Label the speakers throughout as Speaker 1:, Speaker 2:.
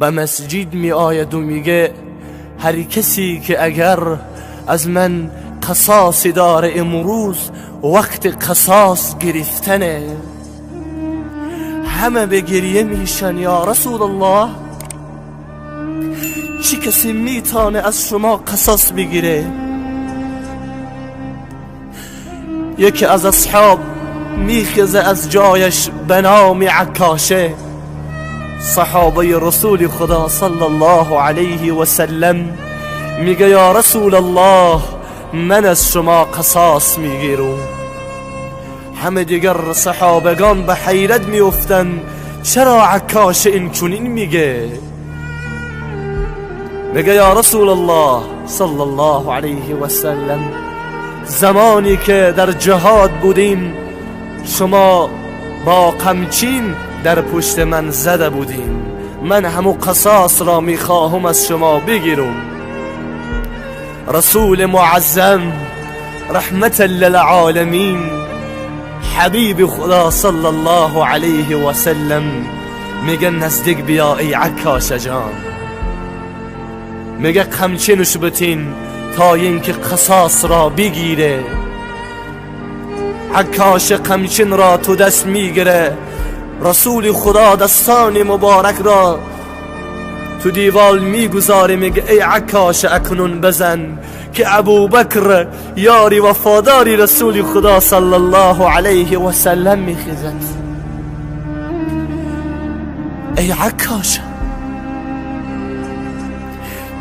Speaker 1: به مسجد می آید و میگه هر کسی که اگر از من قصاصی داره امروز وقت قصاص گرفتنه. همه به گریه میشن یا رسول الله چی کسی میتونه از شما قصاص بگیره؟ یکی از اصحاب میخزه از جایش به نام عکاشه، صحابه رسول خدا صلی الله علیه و سلم، میگه یا رسول الله من از شما قصاص میگیرم. همه دیگر صحابگان به حیرت میافتن چرا عکاشه این چنین میگه؟ میگه یا رسول الله صلی الله علیه و سلم زمانی که در جهاد بودیم شما با قمچین در پشت من زده بودیم، من همو قصاص را میخواهم از شما بگیرم. رسول معظم رحمت للعالمین حبیب خدا صلی الله علیه و سلم میگه نزدیک بیا ای عکاشه جان، میگه قمچینش بتین تا اینکه قصاص را بگیره. عکاشه قمچین را تو دست میگیره، رسول خدا دستان مبارک را تو دیوال میگذاره، میگه ای عکاشه اکنون بزن که ابوبکر یاری وفاداری رسول خدا صلی الله علیه و سلم میخیزد. ای عکاشه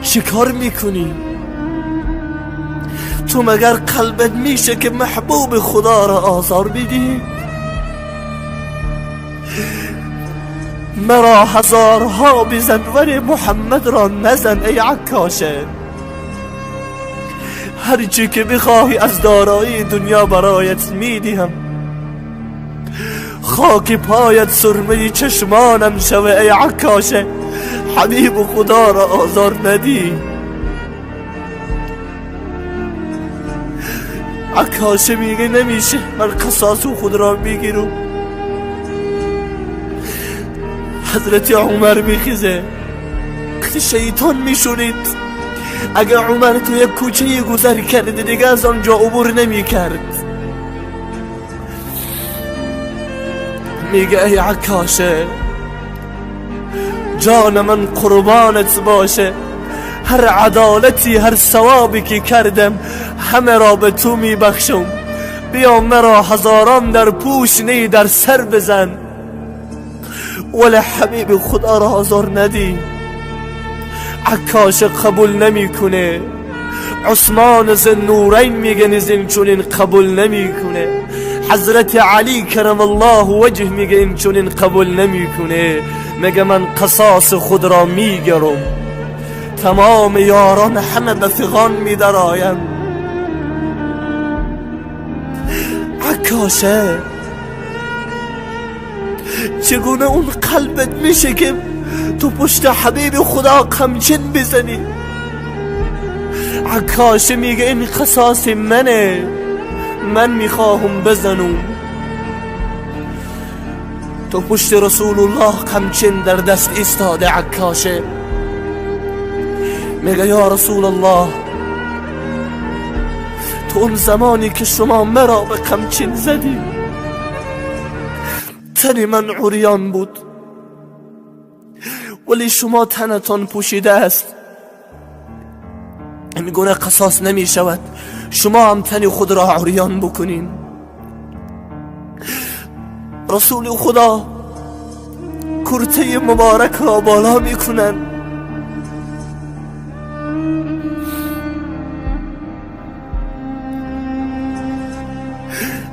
Speaker 1: چی کار میکنی؟ تو مگر قلبت میشه که محبوب خدا را آزار بدی؟ مرا هزارها بزن ولی محمد را نزن ای عکاشه. هرچی که بخواهی از دارایی دنیا برایت میدیم، خاک پایت سرمه چشمانم شوه ای عکاشه، حبیب خدا را آزار ندی. عکاشه میگه نمیشه، من قصاص خود را میگیرم. حضرت عمر میخیزه، شیطان میشونید اگر عمر تو یک کوچه گذر کرد دیگه از آنجا عبور نمیکرد. میگه ای عکاشه جان من قربانت باشه، هر عدالتی هر ثوابی که کردم همه را به تو میبخشم، بیا مرا هزاران در پوش نی در سر بزن ولی حبیب خدا را آزار ندی. عکاشه قبول نمیکنه، عثمان ذوالنورین میگه این چنین قبول نمیکنه، حضرت علی کرم الله وجه میگه این چنین قبول نمیکنه، میگه من قصاص خود را میگیرم. تمام یاران همه به فغان میدرایم. عکاشه چگونه اون قلبت میشه که تو پشت حبیب خدا قمچین بزنی؟ عکاشه میگه این قصاص منه، من میخواهم بزنم. تو پشت رسول الله قمچین در دست ایستاده. عکاشه میگه یا رسول الله تو اون زمانی که شما مرا به قمچین زدی تن من عریان بود ولی شما تنتان پوشیده است، این گونه قصاص نمی شود، شما هم تن خود را عریان بکنین. رسول خدا کرته مبارک را بالا میکنن،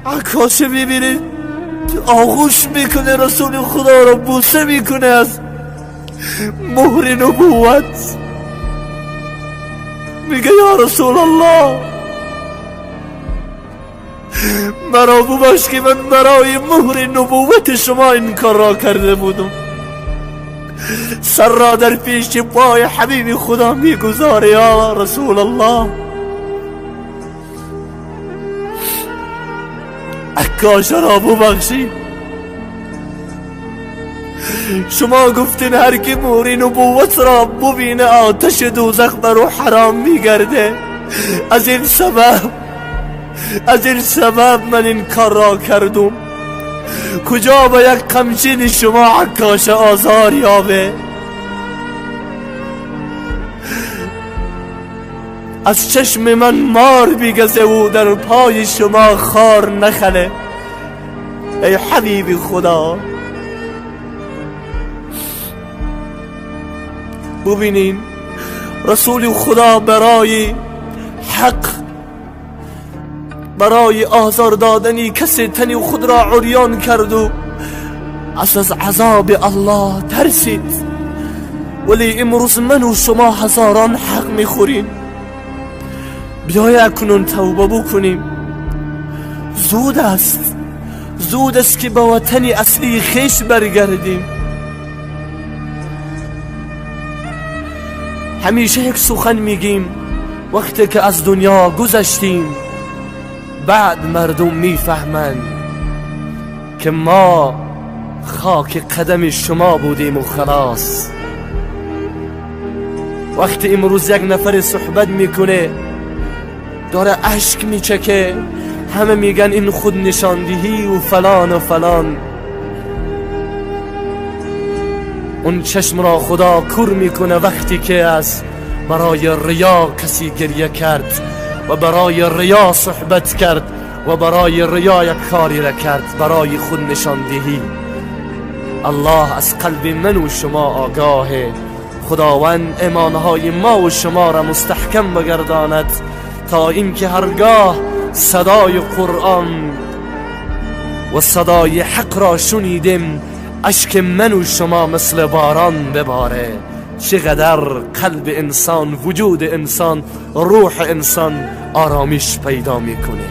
Speaker 1: عکاشه میبینید آغوش میکنه، رسول خدا را بوسه میکنه از مهر نبوت. میگه یا رسول الله مرا ببخش که من برای مهر نبوت شما این کار را کرده بودم. سر را در پیش پای حبیب خدا میگذاره یا رسول الله. عکاشه را ببخشید. شما گفتین هر کی موری نبوت را ببینه آتش دوزخ برو حرام میگرده. از این سبب من این کار را کردم. کجا با یک قمچین شما عکاش آزار یابه؟ از چشم من مار بیگزه و در پای شما خار نخله. ای حبیب خدا، ببینین رسول خدا برای حق، برای آزار دادنی کسی تنی خود را عریان کرد و از عذاب الله ترسید. ولی امروز من و شما هزاران حق میخوریم. بیای اکنون توبه بکنیم. زود است که به وطن اصلی خیش برگردیم. همیشه یک سخن میگیم وقتی که از دنیا گذشتیم بعد مردم میفهمند که ما خاک قدم شما بودیم و خلاص. وقتی امروز یک نفر صحبت میکنه داره اشک میچکه، همه میگن این خود نشاندهی و فلان و فلان. اون چشم را خدا کور میکنه وقتی که از برای ریا کسی گریه کرد و برای ریا صحبت کرد و برای ریا یک کاری را کرد برای خود نشاندهی. الله از قلب من و شما آگاهه. خداوند ایمانهای ما و شما را مستحکم بگرداند تا اینکه هرگاه صدای قرآن و صدای حق را شنیدیم اشک من و شما مثل باران بباره. چقدر قلب انسان، وجود انسان، روح انسان آرامش پیدا میکنه.